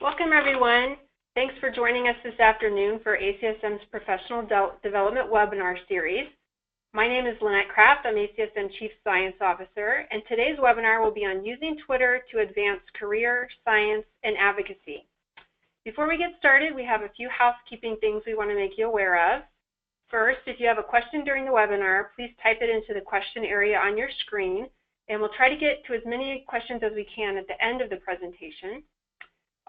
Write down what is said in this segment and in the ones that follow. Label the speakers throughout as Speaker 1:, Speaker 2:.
Speaker 1: Welcome, everyone. Thanks for joining us this afternoon for ACSM's Professional Development Webinar Series. My name is Lynette Kraft. I'm ACSM Chief Science Officer, and today's webinar will be on using Twitter to advance career, science, and advocacy. Before we get started, we have a few housekeeping things we want to make you aware of. First, if you have a question during the webinar, please type it into the question area on your screen, and we'll try to get to as many questions as we can at the end of the presentation.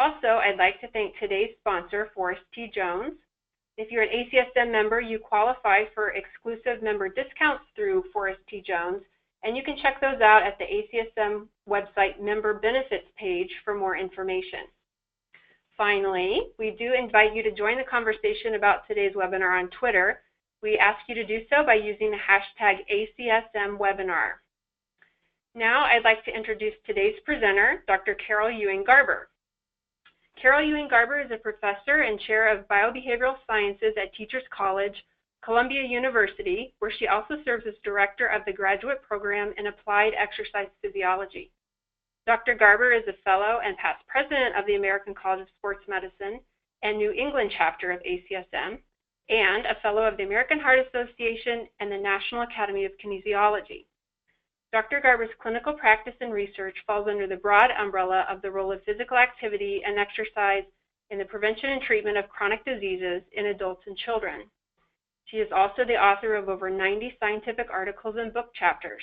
Speaker 1: Also, I'd like to thank today's sponsor, Forrest T. Jones. If you're an ACSM member, you qualify for exclusive member discounts through Forrest T. Jones, and you can check those out at the ACSM website member benefits page for more information. Finally, we do invite you to join the conversation about today's webinar on Twitter. We ask you to do so by using the hashtag ACSMwebinar. Now, I'd like to introduce today's presenter, Dr. Carol Ewing-Garber. Carol Ewing-Garber is a professor and chair of biobehavioral sciences at Teachers College, Columbia University, where she also serves as director of the graduate program in applied exercise physiology. Dr. Garber is a fellow and past president of the American College of Sports Medicine and New England chapter of ACSM, and a fellow of the American Heart Association and the National Academy of Kinesiology. Dr. Garber's clinical practice and research falls under the broad umbrella of the role of physical activity and exercise in the prevention and treatment of chronic diseases in adults and children. She is also the author of over 90 scientific articles and book chapters.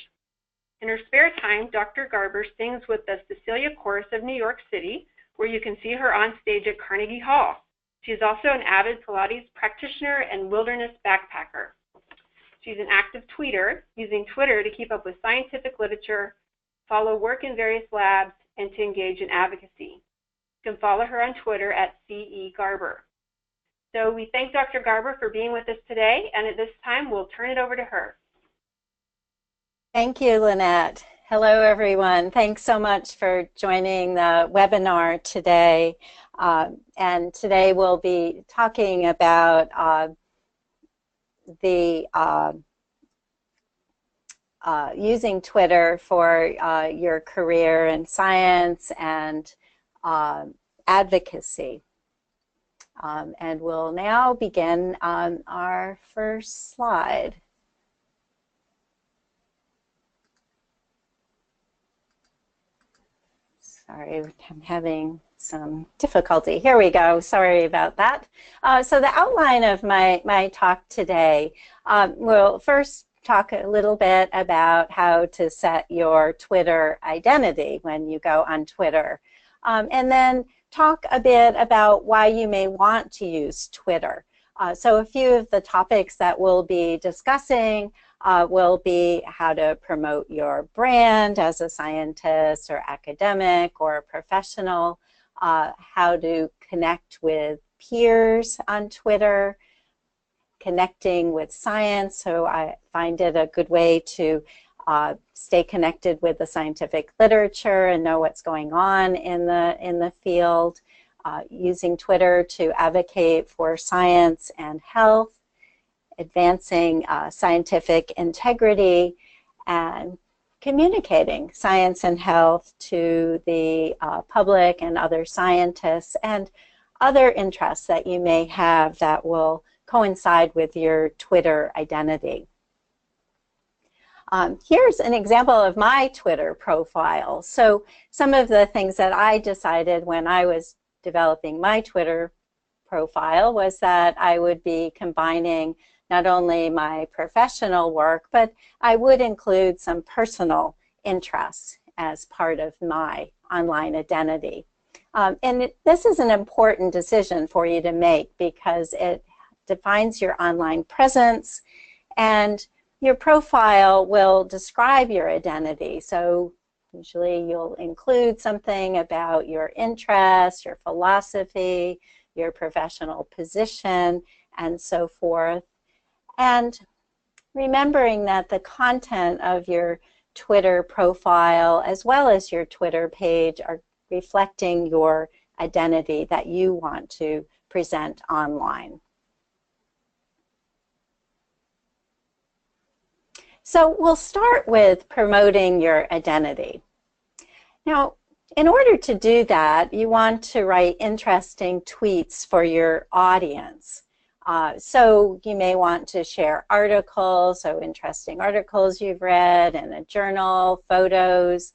Speaker 1: In her spare time, Dr. Garber sings with the Cecilia Chorus of New York City, where you can see her on stage at Carnegie Hall. She is also an avid Pilates practitioner and wilderness backpacker. She's an active tweeter, using Twitter to keep up with scientific literature, follow work in various labs, and to engage in advocacy. You can follow her on Twitter at CE_Garber. So we thank Dr. Garber for being with us today, and at this time, we'll turn it over to her.
Speaker 2: Thank you, Lynette. Hello, everyone. Thanks so much for joining the webinar today. And today we'll be talking about using Twitter for your career in science and advocacy. And we'll now begin on our first slide. Sorry, I'm having some difficulty. Here we go. Sorry about that. So the outline of my talk today, we'll first talk a little bit about how to set your Twitter identity when you go on Twitter, and then talk a bit about why you may want to use Twitter. So a few of the topics that we'll be discussing will be how to promote your brand as a scientist or academic or a professional, how to connect with peers on Twitter, connecting with science. So I find it a good way to stay connected with the scientific literature and know what's going on in the field, using Twitter to advocate for science and health, advancing scientific integrity, and communicating science and health to the public and other scientists and other interests that you may have that will coincide with your Twitter identity. Here's an example of my Twitter profile. So some of the things that I decided when I was developing my Twitter profile was that I would be combining not only my professional work, but I would include some personal interests as part of my online identity. This is an important decision for you to make because it defines your online presence, and your profile will describe your identity. So usually you'll include something about your interests, your philosophy, your professional position, and so forth. And remembering that the content of your Twitter profile as well as your Twitter page are reflecting your identity that you want to present online. So we'll start with promoting your identity. Now, In order to do that, you want to write interesting tweets for your audience. So you may want to share articles, so interesting articles you've read in a journal, photos,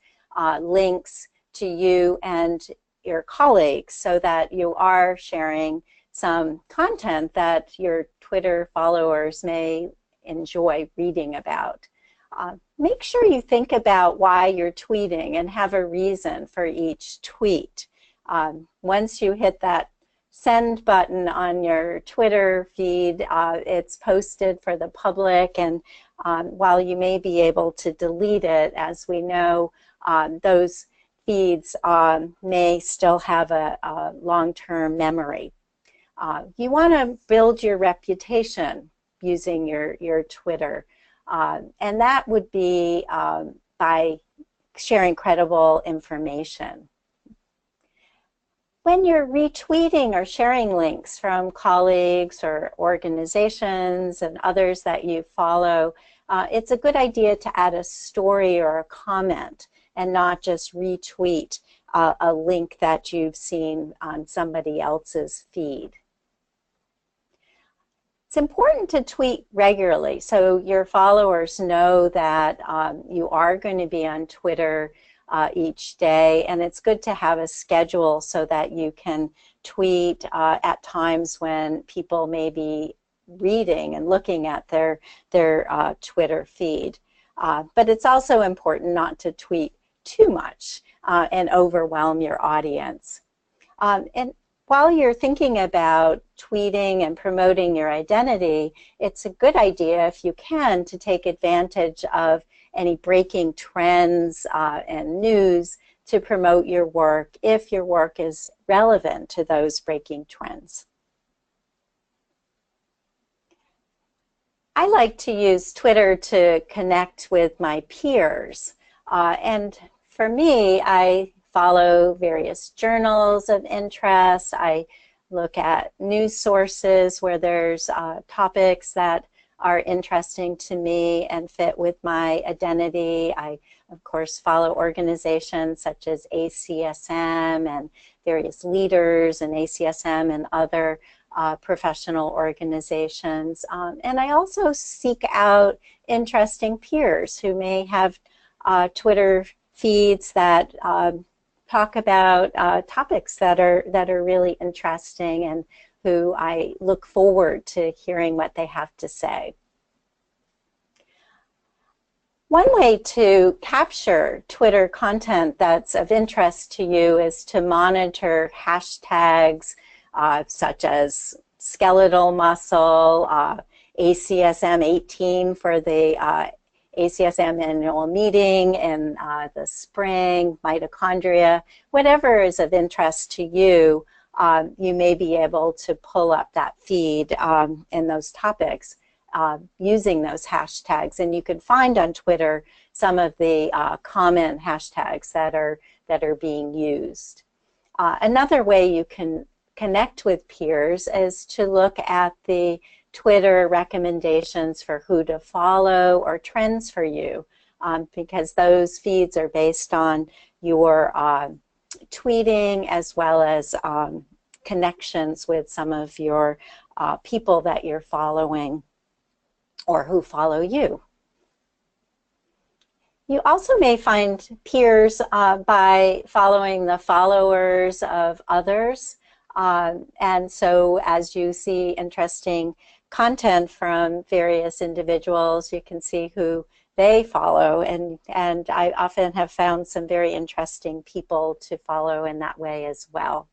Speaker 2: links to you and your colleagues, so that you are sharing some content that your Twitter followers may enjoy reading about. Make sure you think about why you're tweeting and have a reason for each tweet. Once you hit that send button on your Twitter feed, it's posted for the public, and while you may be able to delete it, as we know, those feeds may still have a long-term memory. You want to build your reputation using your Twitter. And that would be by sharing credible information. When you're retweeting or sharing links from colleagues or organizations and others that you follow, it's a good idea to add a story or a comment and not just retweet a link that you've seen on somebody else's feed. It's important to tweet regularly so your followers know that you are going to be on Twitter each day, and it's good to have a schedule so that you can tweet at times when people may be reading and looking at their Twitter feed. But it's also important not to tweet too much and overwhelm your audience. And while you're thinking about tweeting and promoting your identity, it's a good idea, if you can, to take advantage of any breaking trends and news to promote your work if your work is relevant to those breaking trends. I like to use Twitter to connect with my peers. And for me, I follow various journals of interest. I look at news sources where there's topics that are interesting to me and fit with my identity. I, of course, follow organizations such as ACSM and various leaders in ACSM and other professional organizations. And I also seek out interesting peers who may have Twitter feeds that talk about topics that are really interesting and who I look forward to hearing what they have to say. One way to capture Twitter content that's of interest to you is to monitor hashtags such as skeletal muscle, ACSM 18 for the ACSM annual meeting in the spring, mitochondria, whatever is of interest to you, you may be able to pull up that feed in those topics using those hashtags. And you can find on Twitter some of the common hashtags that are being used. Another way you can connect with peers is to look at the Twitter recommendations for who to follow or trends for you, because those feeds are based on your tweeting as well as connections with some of your people that you're following or who follow you. You also may find peers by following the followers of others. And so as you see interesting content from various individuals, you can see who they follow, and I often have found some very interesting people to follow in that way as well.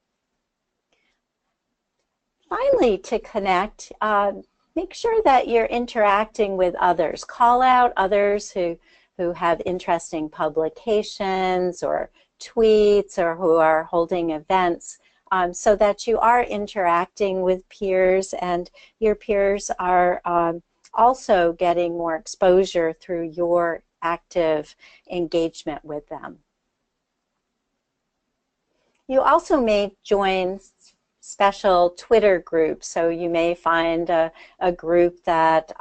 Speaker 2: Finally, to connect, make sure that you're interacting with others. Call out others who have interesting publications or tweets or who are holding events, so that you are interacting with peers and your peers are also getting more exposure through your active engagement with them. You also may join special Twitter groups, so you may find a group that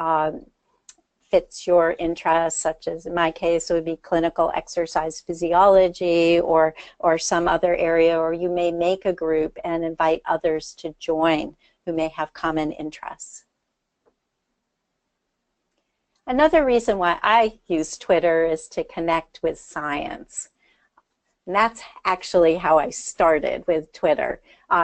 Speaker 2: fits your interests, such as in my case, it would be clinical exercise physiology or some other area, or you may make a group and invite others to join who may have common interests. Another reason why I use Twitter is to connect with science. And that's actually how I started with Twitter.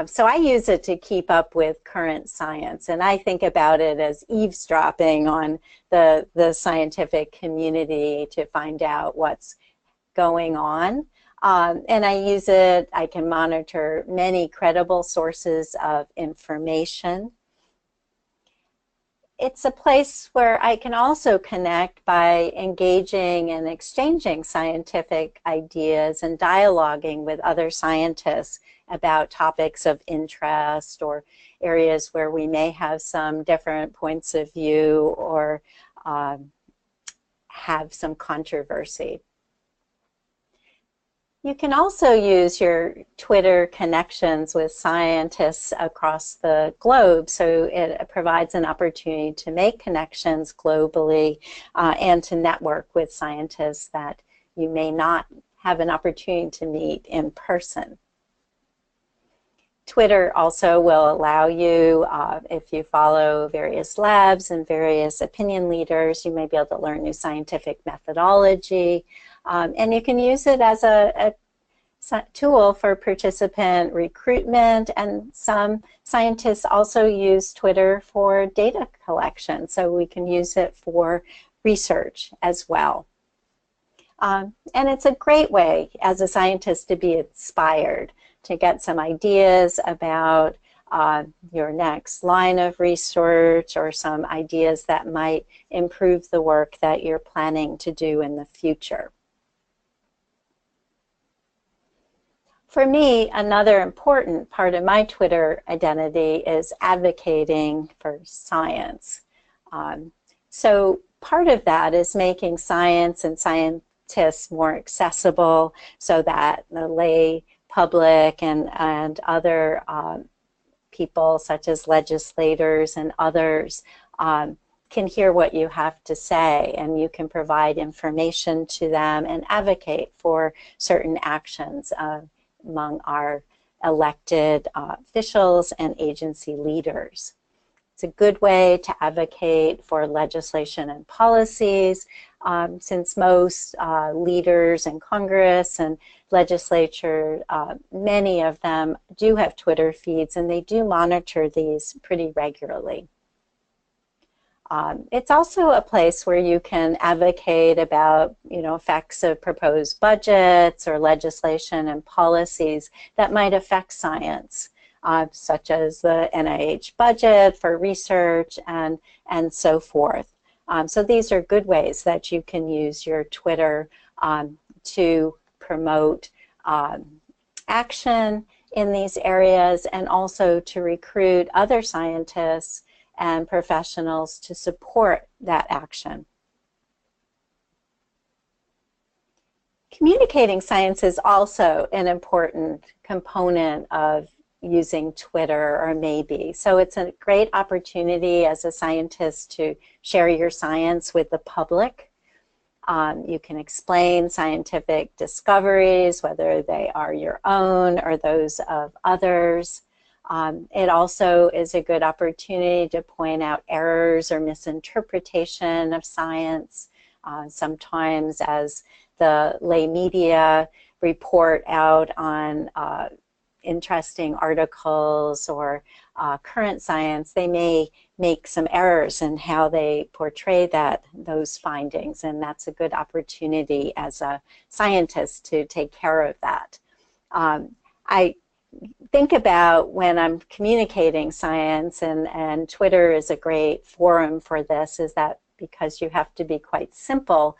Speaker 2: So I use it to keep up with current science, and I think about it as eavesdropping on the scientific community to find out what's going on. And I use it, I can monitor many credible sources of information. It's a place where I can also connect by engaging and exchanging scientific ideas and dialoguing with other scientists about topics of interest or areas where we may have some different points of view or have some controversy. You can also use your Twitter connections with scientists across the globe, so it provides an opportunity to make connections globally and to network with scientists that you may not have an opportunity to meet in person. Twitter also will allow you, if you follow various labs and various opinion leaders, you may be able to learn new scientific methodology. And you can use it as a tool for participant recruitment, and some scientists also use Twitter for data collection, so we can use it for research as well. And it's a great way as a scientist to be inspired, to get some ideas about your next line of research or some ideas that might improve the work that you're planning to do in the future. For me, another important part of my Twitter identity is advocating for science. So part of that is making science and scientists more accessible so that the lay public and other people such as legislators and others can hear what you have to say, and you can provide information to them and advocate for certain actions among our elected officials and agency leaders. It's a good way to advocate for legislation and policies, since most leaders in Congress and legislature, many of them do have Twitter feeds, and they do monitor these pretty regularly. It's also a place where you can advocate about, effects of proposed budgets or legislation and policies that might affect science, such as the NIH budget for research and so forth. So these are good ways that you can use your Twitter to promote action in these areas, and also to recruit other scientists and professionals to support that action. Communicating science is also an important component of using Twitter, or maybe. So it's a great opportunity as a scientist to share your science with the public. You can explain scientific discoveries, whether they are your own or those of others. It also is a good opportunity to point out errors or misinterpretation of science. Sometimes as the lay media report out on interesting articles or current science, they may make some errors in how they portray those findings, and that's a good opportunity as a scientist to take care of that. I think about when I'm communicating science, and Twitter is a great forum for this, is that because you have to be quite simple,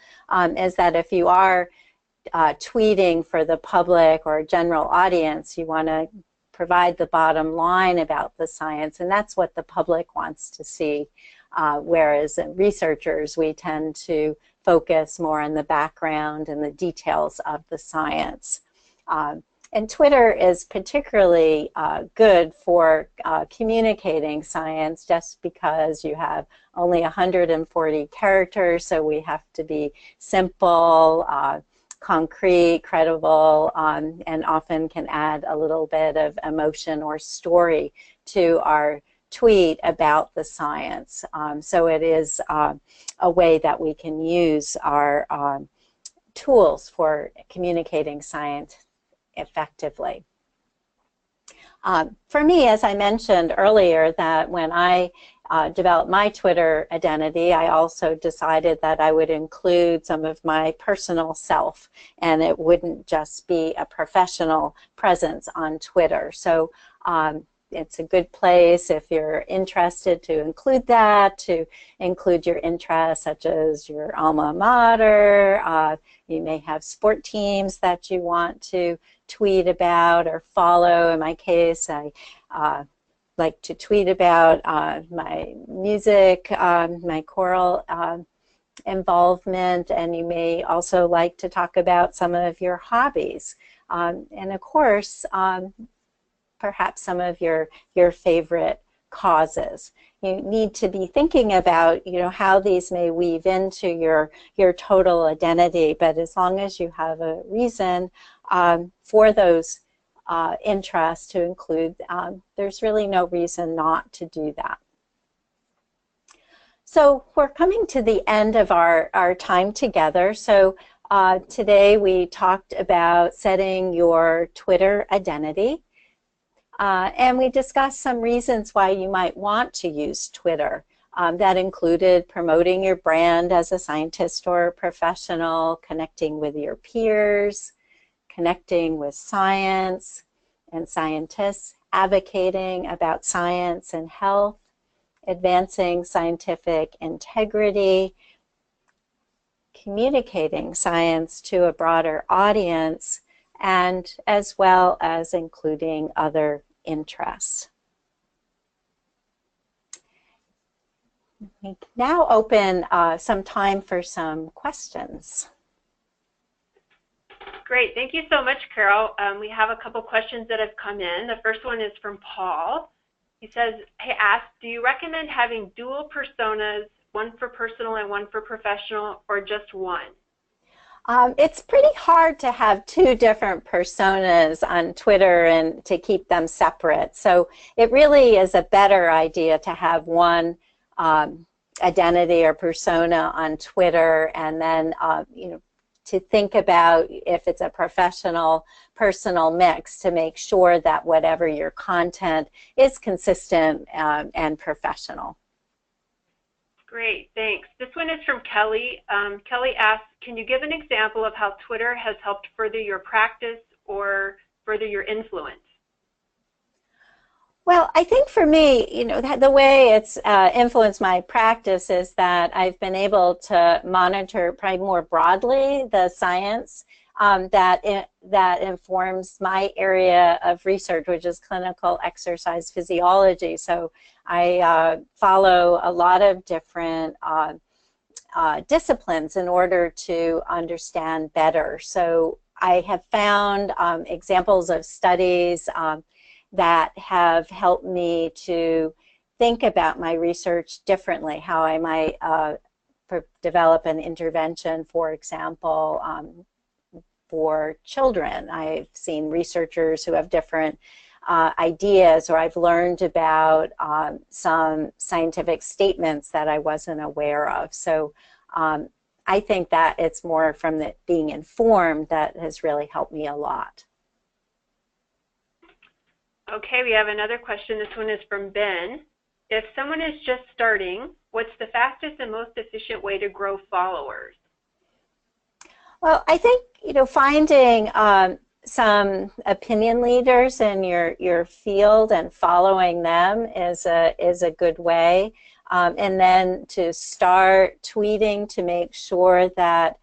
Speaker 2: is that if you are tweeting for the public or general audience, you want to provide the bottom line about the science, and that's what the public wants to see, whereas researchers, we tend to focus more on the background and the details of the science. And Twitter is particularly good for communicating science just because you have only 140 characters, so we have to be simple, concrete, credible, and often can add a little bit of emotion or story to our tweet about the science. So it is a way that we can use our tools for communicating science effectively. For me, as I mentioned earlier, that when I developed my Twitter identity, I also decided that I would include some of my personal self, and it wouldn't just be a professional presence on Twitter. So it's a good place if you're interested to include that, to include your interests such as your alma mater. You may have sport teams that you want to tweet about or follow. In my case, I like to tweet about my music, my choral involvement, and you may also like to talk about some of your hobbies. And of course, perhaps some of your favorite causes. You need to be thinking about, how these may weave into your total identity, but as long as you have a reason for those interests to include, there's really no reason not to do that. So we're coming to the end of our time together. So today we talked about setting your Twitter identity. And we discussed some reasons why you might want to use Twitter. That included promoting your brand as a scientist or a professional, connecting with your peers, connecting with science and scientists, advocating about science and health, advancing scientific integrity, communicating science to a broader audience, and as well as including other interests. We now open some time for some questions.
Speaker 1: Great, thank you so much, Carol. We have a couple questions that have come in. The first one is from Paul. He says, he asked, do you recommend having dual personas, one for personal and one for professional, or just one?
Speaker 2: It's pretty hard to have two different personas on Twitter and to keep them separate. So it really is a better idea to have one identity or persona on Twitter, and then to think about if it's a professional personal mix to make sure that whatever your content is consistent and professional.
Speaker 1: Great, thanks. This one is from Kelly. Kelly asks, can you give an example of how Twitter has helped further your practice or further your influence?
Speaker 2: Well, I think for me, the way it's influenced my practice is that I've been able to monitor probably more broadly the science that informs my area of research, which is clinical exercise physiology. So I follow a lot of different disciplines in order to understand better. So I have found examples of studies that have helped me to think about my research differently, how I might develop an intervention, for example, for children. I've seen researchers who have different ideas, or I've learned about some scientific statements that I wasn't aware of. So I think that it's more from being informed that has really helped me a lot.
Speaker 1: Okay, we have another question. This one is from Ben. If someone is just starting, what's the fastest and most efficient way to grow followers?
Speaker 2: Well, I think, finding some opinion leaders in your field and following them is a good way. And then to start tweeting to make sure that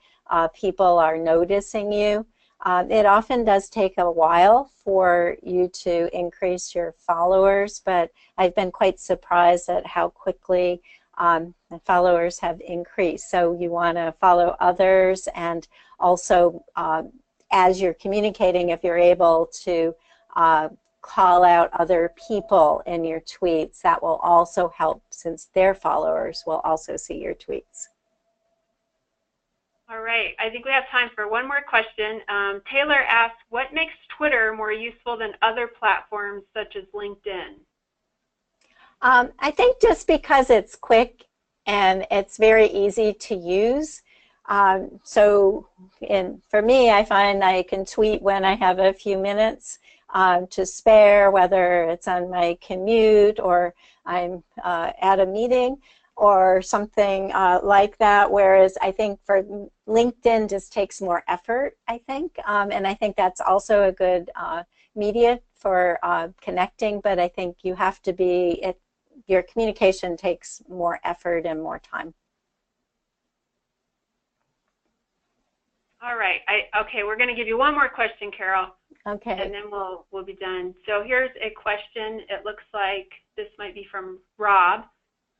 Speaker 2: people are noticing you. It often does take a while for you to increase your followers, but I've been quite surprised at how quickly the followers have increased. So you want to follow others and also as you're communicating, if you're able to call out other people in your tweets, that will also help, since their followers will also see your tweets.
Speaker 1: All right, I think we have time for one more question. Taylor asks, what makes Twitter more useful than other platforms such as LinkedIn?
Speaker 2: I think just because it's quick and it's very easy to use. For me, I find I can tweet when I have a few minutes to spare, whether it's on my commute or I'm at a meeting or something like that, whereas I think for LinkedIn just takes more effort, I think, and I think that's also a good media for connecting, but I think you have to be, your communication takes more effort and more time.
Speaker 1: All right, okay, we're going to give you one more question, Carol.
Speaker 2: Okay.
Speaker 1: And then we'll be done. So here's a question. It looks like this might be from Rob.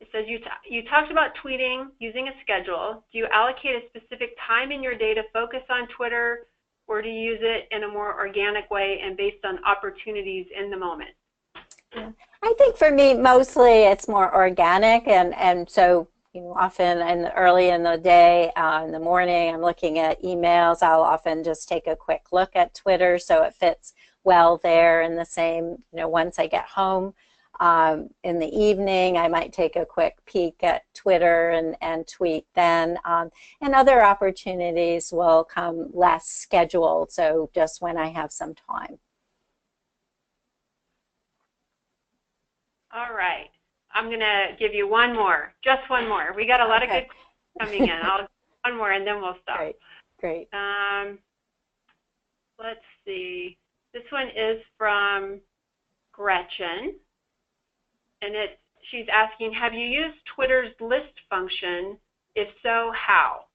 Speaker 1: It says, you talked about tweeting using a schedule. Do you allocate a specific time in your day to focus on Twitter, or do you use it in a more organic way and based on opportunities in the moment?
Speaker 2: I think for me, mostly it's more organic, and so often early in the day, in the morning, I'm looking at emails. I'll often just take a quick look at Twitter, so it fits well there. And the same, once I get home in the evening, I might take a quick peek at Twitter and tweet then. And other opportunities will come less scheduled, so just when I have some time.
Speaker 1: All right. I'm going to give you one more, just one more. We got a lot of good coming in. One more, and then we'll stop.
Speaker 2: Great.
Speaker 1: Let's see. This one is from Gretchen, and she's asking, have you used Twitter's list function? If so, how?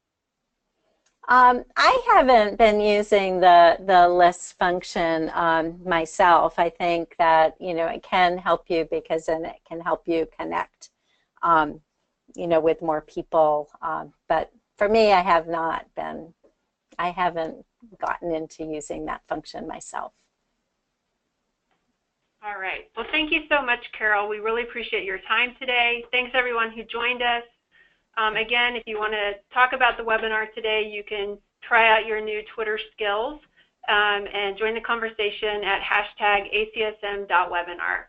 Speaker 2: I haven't been using the list function myself. I think that it can help you, because then it can help you connect with more people. But for me, I haven't gotten into using that function myself.
Speaker 1: All right. Well, thank you so much, Carol. We really appreciate your time today. Thanks everyone who joined us. Again, if you want to talk about the webinar today, you can try out your new Twitter skills and join the conversation at #ACSM.webinar.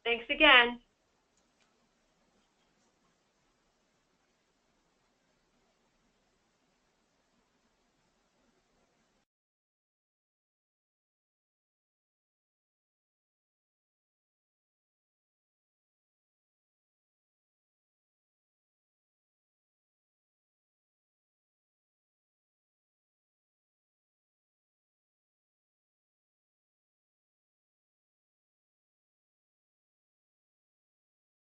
Speaker 1: Thanks again.